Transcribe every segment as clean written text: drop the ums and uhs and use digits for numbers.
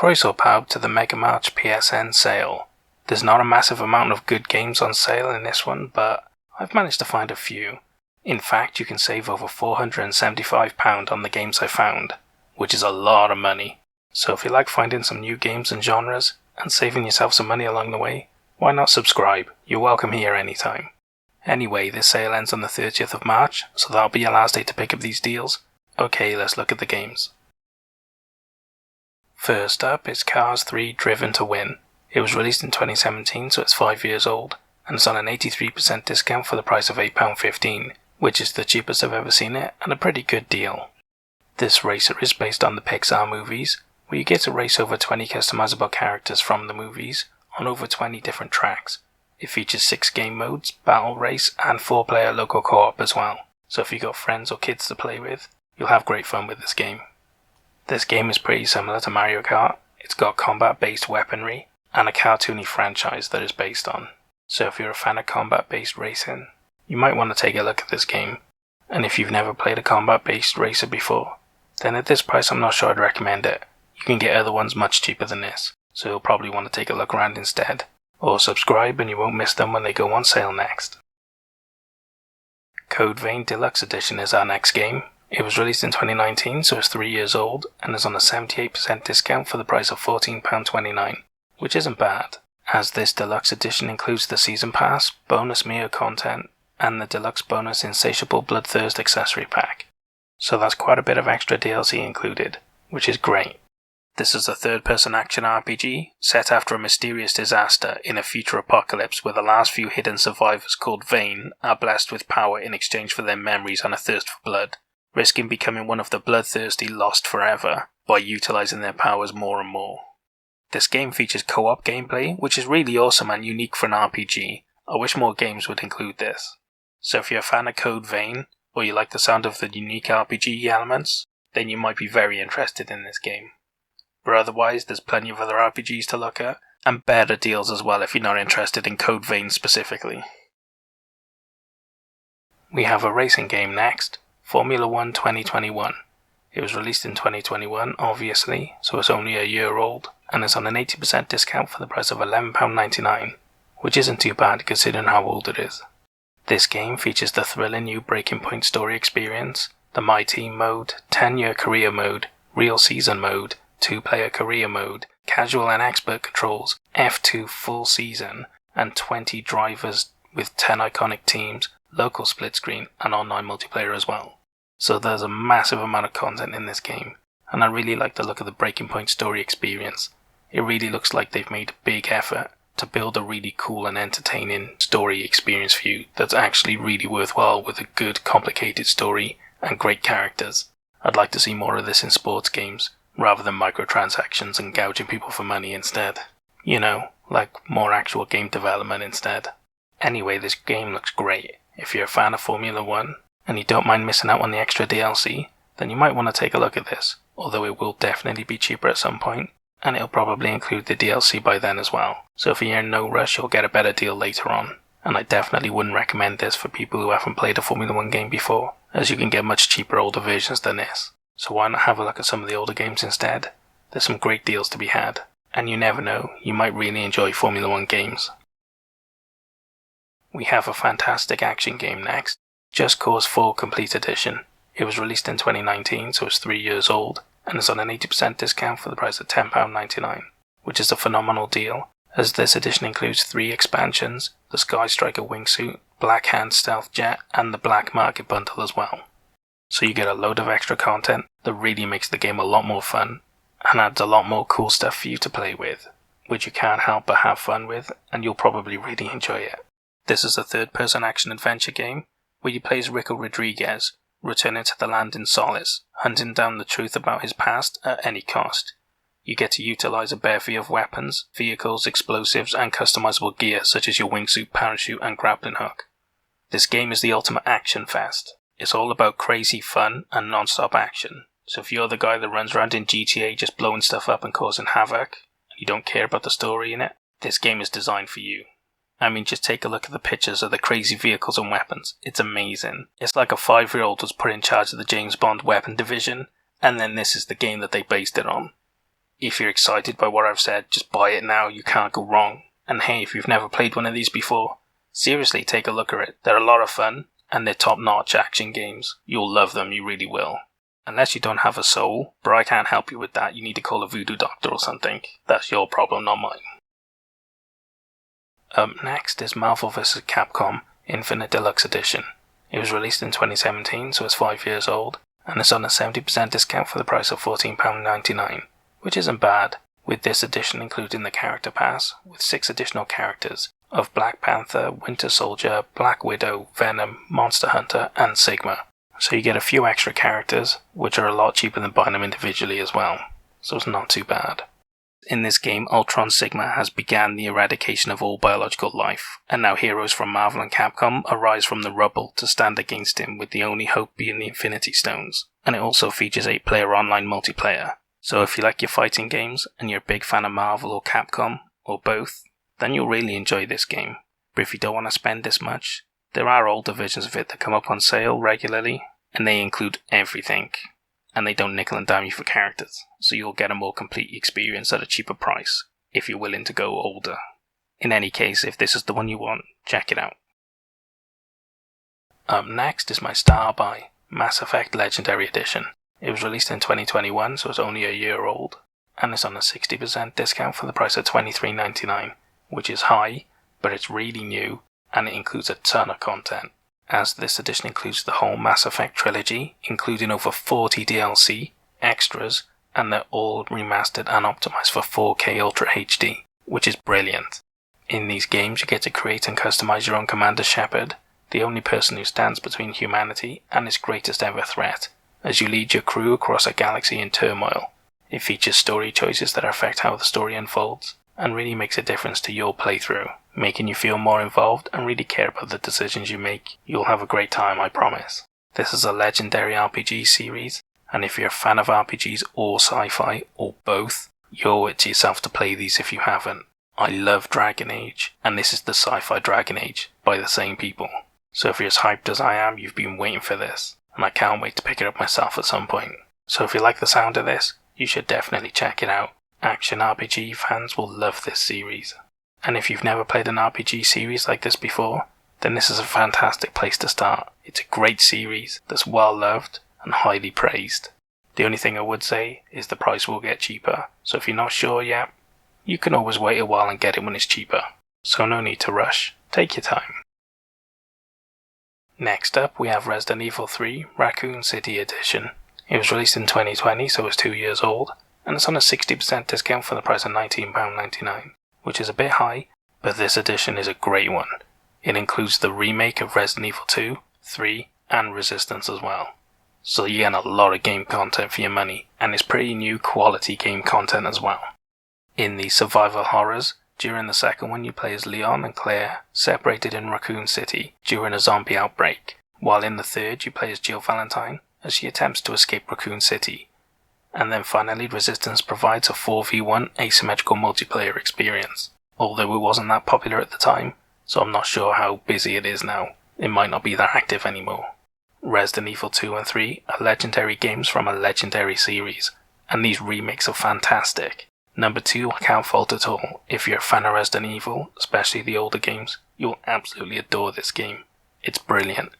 Croeso pawb to the Mega March PSN sale. There's not a massive amount of good games on sale in this one, but I've managed to find a few. In fact, you can save over £475 on the games I found, which is a lot of money. So if you like finding some new games and genres, and saving yourself some money along the way, why not subscribe? You're welcome here anytime. Anyway, this sale ends on the 30th of March, so that'll be your last day to pick up these deals. Okay, let's look at the games. First up is Cars 3 Driven to Win. It was released in 2017, so it's 5 years old, and it's on an 83% discount for the price of £8.15, which is the cheapest I've ever seen it, and a pretty good deal. This racer is based on the Pixar movies, where you get to race over 20 customizable characters from the movies on over 20 different tracks. It features 6 game modes, battle race, and 4-player local co-op as well, so if you got friends or kids to play with, you'll have great fun with this game. This game is pretty similar to Mario Kart. It's got combat-based weaponry, and a cartoony franchise that is based on. So if you're a fan of combat-based racing, you might want to take a look at this game. And if you've never played a combat-based racer before, then at this price I'm not sure I'd recommend it. You can get other ones much cheaper than this, so you'll probably want to take a look around instead. Or subscribe and you won't miss them when they go on sale next. Code Vein Deluxe Edition is our next game. It was released in 2019, so it's 3 years old, and is on a 78% discount for the price of £14.29, which isn't bad, as this deluxe edition includes the Season Pass, bonus Mio content, and the deluxe bonus Insatiable Bloodthirst accessory pack. So that's quite a bit of extra DLC included, which is great. This is a third-person action RPG set after a mysterious disaster in a future apocalypse where the last few hidden survivors called Vein are blessed with power in exchange for their memories and a thirst for blood, risking becoming one of the bloodthirsty lost forever by utilizing their powers more and more. This game features co-op gameplay, which is really awesome and unique for an RPG. I wish more games would include this. So if you're a fan of Code Vein, or you like the sound of the unique RPG elements, then you might be very interested in this game. But otherwise, there's plenty of other RPGs to look at, and better deals as well if you're not interested in Code Vein specifically. We have a racing game next, Formula 1 2021. It was released in 2021, obviously, so it's only a year old, and it's on an 80% discount for the price of £11.99, which isn't too bad considering how old it is. This game features the thrilling new Breaking Point story experience, the My Team mode, 10-year career mode, real season mode, 2-player career mode, casual and expert controls, F2 full season, and 20 drivers with 10 iconic teams, local split screen, and online multiplayer as well. So there's a massive amount of content in this game, and I really like the look of the Breaking Point story experience. It really looks like they've made a big effort to build a really cool and entertaining story experience for you that's actually really worthwhile with a good, complicated story and great characters. I'd like to see more of this in sports games, rather than microtransactions and gouging people for money instead. You know, like more actual game development instead. Anyway, this game looks great. If you're a fan of Formula 1, and you don't mind missing out on the extra DLC, then you might want to take a look at this, although it will definitely be cheaper at some point, and it'll probably include the DLC by then as well. So if you're in no rush, you'll get a better deal later on. And I definitely wouldn't recommend this for people who haven't played a Formula 1 game before, as you can get much cheaper older versions than this. So why not have a look at some of the older games instead? There's some great deals to be had, and you never know, you might really enjoy Formula 1 games. We have a fantastic action game next, Just Cause 4 Complete Edition. It was released in 2019, so it's 3 years old, and is on an 80% discount for the price of £10.99, which is a phenomenal deal, as this edition includes 3 expansions, the Sky Striker wingsuit, Black Hand stealth jet, and the Black Market bundle as well. So you get a load of extra content that really makes the game a lot more fun, and adds a lot more cool stuff for you to play with, which you can't help but have fun with, and you'll probably really enjoy it. This is a third-person action-adventure game, where you play as Rico Rodriguez, returning to the land in solace, hunting down the truth about his past at any cost. You get to utilize a bevy of weapons, vehicles, explosives, and customizable gear such as your wingsuit, parachute, and grappling hook. This game is the ultimate action fest. It's all about crazy fun and non-stop action. So if you're the guy that runs around in GTA just blowing stuff up and causing havoc, and you don't care about the story in it, this game is designed for you. I mean, just take a look at the pictures of the crazy vehicles and weapons. It's amazing. It's like a 5-year-old was put in charge of the James Bond weapon division, and then this is the game that they based it on. If you're excited by what I've said, just buy it now, you can't go wrong. And hey, if you've never played one of these before, seriously take a look at it. They're a lot of fun, and they're top-notch action games. You'll love them, you really will. Unless you don't have a soul, but I can't help you with that, you need to call a voodoo doctor or something. That's your problem, not mine. Up next is Marvel vs. Capcom Infinite Deluxe Edition. It was released in 2017, so it's 5 years old, and it's on a 70% discount for the price of £14.99, which isn't bad, with this edition including the character pass, with 6 additional characters of Black Panther, Winter Soldier, Black Widow, Venom, Monster Hunter, and Sigma. So you get a few extra characters, which are a lot cheaper than buying them individually as well, so it's not too bad. In this game, Ultron Sigma has began the eradication of all biological life, and now heroes from Marvel and Capcom arise from the rubble to stand against him, with the only hope being the Infinity Stones. And it also features 8-player online multiplayer. So if you like your fighting games, and you're a big fan of Marvel or Capcom, or both, then you'll really enjoy this game. But if you don't want to spend this much, there are older versions of it that come up on sale regularly, and they include everything. And they don't nickel and dime you for characters, so you'll get a more complete experience at a cheaper price, if you're willing to go older. In any case, if this is the one you want, check it out. Up next is my star buy, Mass Effect Legendary Edition. It was released in 2021, so it's only a year old, and it's on a 60% discount for the price of $23.99, which is high, but it's really new, and it includes a ton of content, as this edition includes the whole Mass Effect trilogy, including over 40 DLC, extras, and they're all remastered and optimized for 4K Ultra HD, which is brilliant. In these games you get to create and customize your own Commander Shepard, the only person who stands between humanity and its greatest ever threat, as you lead your crew across a galaxy in turmoil. It features story choices that affect how the story unfolds, and really makes a difference to your playthrough, making you feel more involved and really care about the decisions you make. You'll have a great time, I promise. This is a legendary RPG series, and if you're a fan of RPGs or sci-fi, or both, you owe it to yourself to play these if you haven't. I love Dragon Age, and this is the sci-fi Dragon Age, by the same people. So if you're as hyped as I am, you've been waiting for this, and I can't wait to pick it up myself at some point. So if you like the sound of this, you should definitely check it out. Action RPG fans will love this series. And if you've never played an RPG series like this before, then this is a fantastic place to start. It's a great series that's well loved and highly praised. The only thing I would say is the price will get cheaper, so if you're not sure yet, you can always wait a while and get it when it's cheaper. So no need to rush, take your time. Next up we have Resident Evil 3 Raccoon City Edition. It was released in 2020, so it's 2 years old, and it's on a 60% discount for the price of £19.99, which is a bit high, but this edition is a great one. It includes the remake of Resident Evil 2, 3, and Resistance as well. So you get a lot of game content for your money, and it's pretty new quality game content as well. In the survival horrors, during the second one you play as Leon and Claire, separated in Raccoon City during a zombie outbreak, while in the third you play as Jill Valentine as she attempts to escape Raccoon City. And then finally Resistance provides a 4v1 asymmetrical multiplayer experience, although it wasn't that popular at the time, so I'm not sure how busy it is now. It might not be that active anymore. Resident Evil 2 and 3 are legendary games from a legendary series, and these remakes are fantastic. Number 2 I can't fault at all. If you're a fan of Resident Evil, especially the older games, you'll absolutely adore this game. It's brilliant.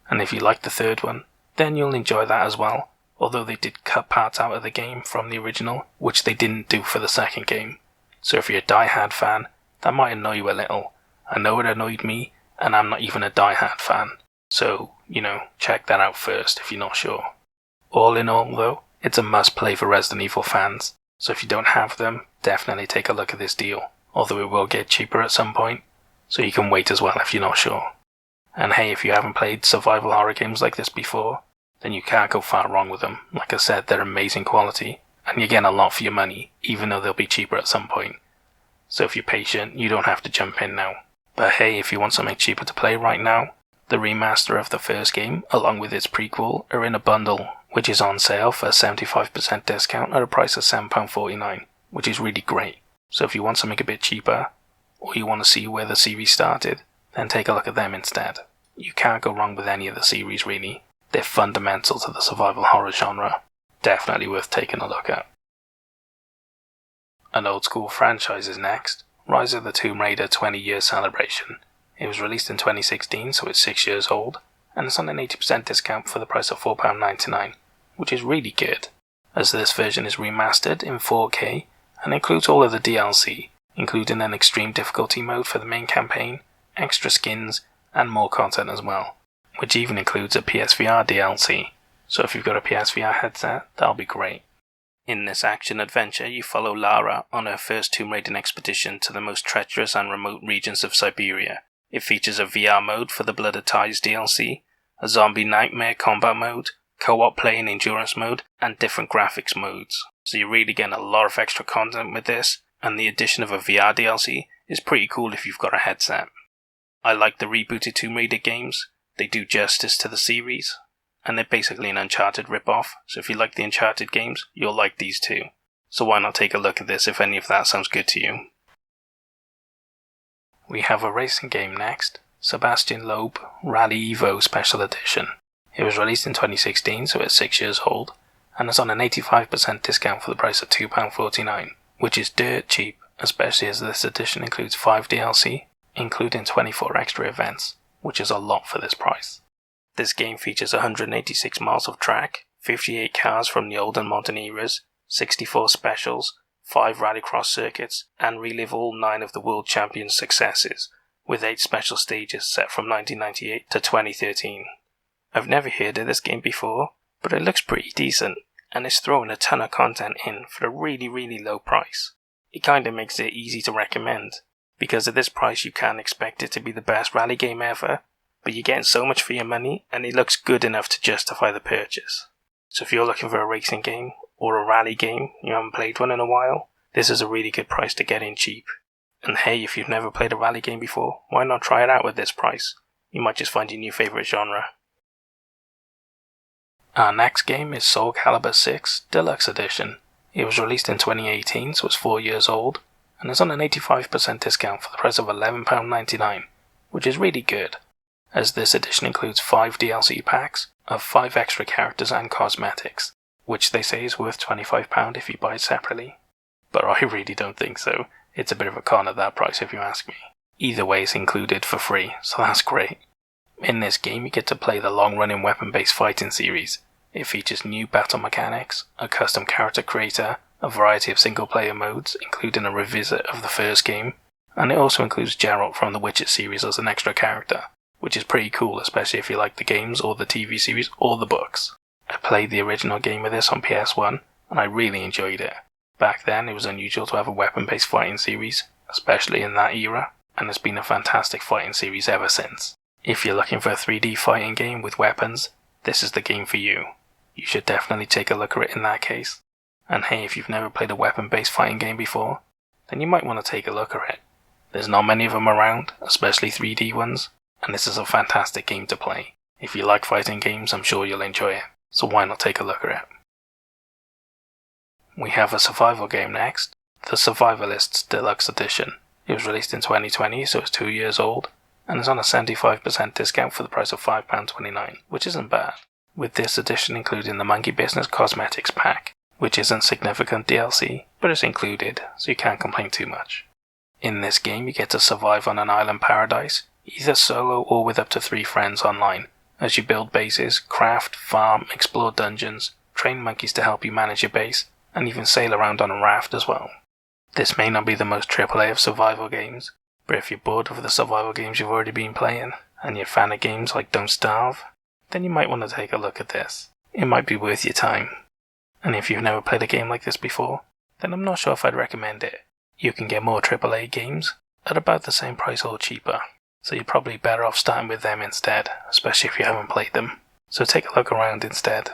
And if you like the third one, then you'll enjoy that as well, although they did cut parts out of the game from the original, which they didn't do for the second game. So if you're a die-hard fan, that might annoy you a little. I know it annoyed me, and I'm not even a die-hard fan. So, check that out first if you're not sure. All in all though, it's a must-play for Resident Evil fans. So if you don't have them, definitely take a look at this deal, although it will get cheaper at some point, so you can wait as well if you're not sure. And hey, if you haven't played survival horror games like this before, then you can't go far wrong with them. Like I said, they're amazing quality, and you're getting a lot for your money, even though they'll be cheaper at some point. So if you're patient, you don't have to jump in now. But hey, if you want something cheaper to play right now, the remaster of the first game, along with its prequel, are in a bundle, which is on sale for a 75% discount at a price of £7.49, which is really great. So if you want something a bit cheaper, or you want to see where the series started, then take a look at them instead. You can't go wrong with any of the series really. They're fundamental to the survival horror genre. Definitely worth taking a look at. An old school franchise is next, Rise of the Tomb Raider 20-year celebration. It was released in 2016, so it's 6 years old, and it's on an 80% discount for the price of £4.99, which is really good, as this version is remastered in 4K and includes all of the DLC, including an extreme difficulty mode for the main campaign, extra skins, and more content as well, which even includes a PSVR DLC, so if you've got a PSVR headset, that'll be great. In this action-adventure, you follow Lara on her first tomb raiding expedition to the most treacherous and remote regions of Siberia. It features a VR mode for the Blooded Ties DLC, a zombie nightmare combat mode, co-op play and endurance mode, and different graphics modes. So you're really getting a lot of extra content with this, and the addition of a VR DLC is pretty cool if you've got a headset. I like the rebooted Tomb Raider games. They do justice to the series, and they're basically an Uncharted rip-off, so if you like the Uncharted games, you'll like these too. So why not take a look at this if any of that sounds good to you. We have a racing game next, Sebastian Loeb Rally Evo Special Edition. It was released in 2016, so it's 6 years old, and it's on an 85% discount for the price of £2.49, which is dirt cheap, especially as this edition includes 5 DLC, including 24 extra events, which is a lot for this price. This game features 186 miles of track, 58 cars from the old and modern eras, 64 specials, 5 rallycross circuits, and relive all 9 of the world champions' successes, with 8 special stages set from 1998 to 2013. I've never heard of this game before, but it looks pretty decent, and it's throwing a ton of content in for a really low price. It kinda makes it easy to recommend, because at this price you can't expect it to be the best rally game ever, but you're getting so much for your money, and it looks good enough to justify the purchase. So if you're looking for a racing game, or a rally game, you haven't played one in a while, this is a really good price to get in cheap. And hey, if you've never played a rally game before, why not try it out with this price? You might just find your new favourite genre. Our next game is Soulcalibur 6 Deluxe Edition. It was released in 2018, so it's 4 years old, and it's on an 85% discount for the price of £11.99, which is really good, as this edition includes 5 DLC packs of 5 extra characters and cosmetics, which they say is worth £25 if you buy it separately. But I really don't think so. It's a bit of a con at that price if you ask me. Either way, it's included for free, so that's great. In this game you get to play the long-running weapon-based fighting series. It features new battle mechanics, a custom character creator, a variety of single-player modes, including a revisit of the first game, and it also includes Geralt from the Witcher series as an extra character, which is pretty cool, especially if you like the games or the TV series or the books. I played the original game of this on PS1, and I really enjoyed it. Back then it was unusual to have a weapon-based fighting series, especially in that era, and it's been a fantastic fighting series ever since. If you're looking for a 3D fighting game with weapons, this is the game for you. You should definitely take a look at it in that case. And hey, if you've never played a weapon-based fighting game before, then you might want to take a look at it. There's not many of them around, especially 3D ones, and this is a fantastic game to play. If you like fighting games, I'm sure you'll enjoy it, so why not take a look at it? We have a survival game next, the Survivalists Deluxe Edition. It was released in 2020, so it's 2 years old, and is on a 75% discount for the price of £5.29, which isn't bad, with this edition including the Monkey Business Cosmetics Pack, which isn't significant DLC, but it's included, so you can't complain too much. In this game you get to survive on an island paradise, either solo or with up to 3 friends online, as you build bases, craft, farm, explore dungeons, train monkeys to help you manage your base, and even sail around on a raft as well. This may not be the most AAA of survival games, but if you're bored of the survival games you've already been playing, and you're a fan of games like Don't Starve, then you might want to take a look at this. It might be worth your time. And if you've never played a game like this before, then I'm not sure if I'd recommend it. You can get more AAA games at about the same price or cheaper, so you're probably better off starting with them instead, especially if you haven't played them. So take a look around instead.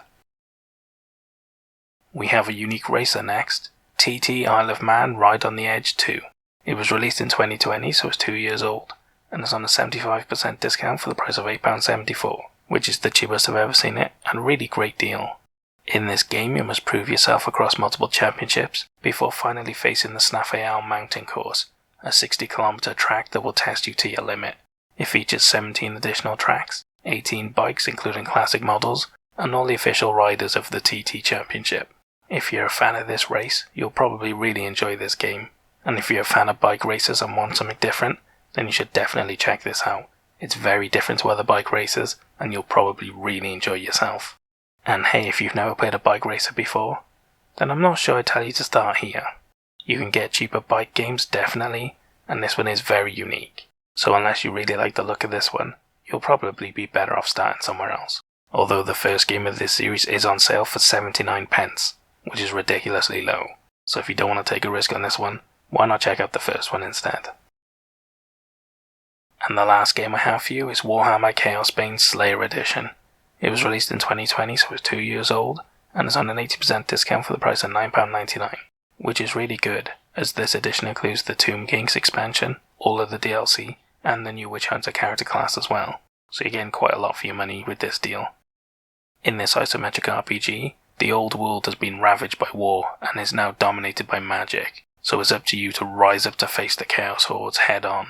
We have a unique racer next, TT Isle of Man Ride on the Edge 2. It was released in 2020, so it's 2 years old, and is on a 75% discount for the price of £8.74, which is the cheapest I've ever seen it, and a really great deal. In this game you must prove yourself across multiple championships before finally facing the Snaefell mountain course, a 60-kilometer track that will test you to your limit. It features 17 additional tracks, 18 bikes including classic models, and all the official riders of the TT Championship. If you're a fan of this race, you'll probably really enjoy this game, and if you're a fan of bike races and want something different, then you should definitely check this out. It's very different to other bike races, and you'll probably really enjoy yourself. And hey, if you've never played a bike racer before, then I'm not sure I'd tell you to start here. You can get cheaper bike games, definitely, and this one is very unique. So unless you really like the look of this one, you'll probably be better off starting somewhere else. Although the first game of this series is on sale for 79 pence, which is ridiculously low. So if you don't want to take a risk on this one, why not check out the first one instead? And the last game I have for you is Warhammer Chaosbane Slayer Edition. It was released in 2020, so it's 2 years old, and is on an 80% discount for the price of £9.99, which is really good, as this edition includes the Tomb Kings expansion, all of the DLC, and the new Witch Hunter character class as well, so you're getting quite a lot for your money with this deal. In this isometric RPG, the old world has been ravaged by war and is now dominated by magic, so it's up to you to rise up to face the Chaos Hordes head on.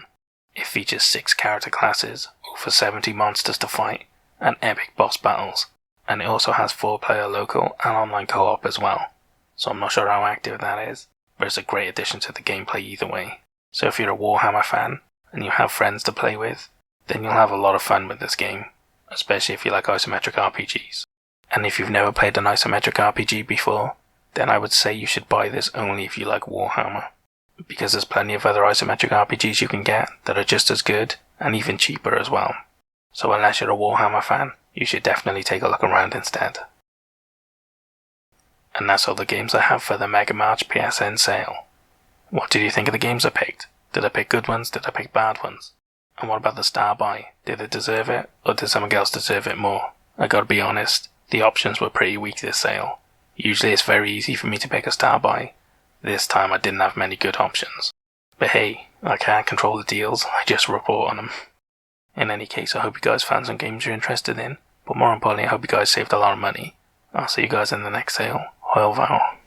It features 6 character classes, over 70 monsters to fight, and epic boss battles, and it also has 4-player local and online co-op as well, so I'm not sure how active that is, but it's a great addition to the gameplay either way. So if you're a Warhammer fan, and you have friends to play with, then you'll have a lot of fun with this game, especially if you like isometric RPGs. And if you've never played an isometric RPG before, then I would say you should buy this only if you like Warhammer, because there's plenty of other isometric RPGs you can get that are just as good, and even cheaper as well. So unless you're a Warhammer fan, you should definitely take a look around instead. And that's all the games I have for the Mega March PSN sale. What did you think of the games I picked? Did I pick good ones? Did I pick bad ones? And what about the star buy? Did it deserve it? Or did someone else deserve it more? I gotta be honest, the options were pretty weak this sale. Usually it's very easy for me to pick a star buy. This time I didn't have many good options. But hey, I can't control the deals, I just report on them. In any case, I hope you guys found some games you're interested in, but more importantly I hope you guys saved a lot of money. I'll see you guys in the next sale. Au revoir.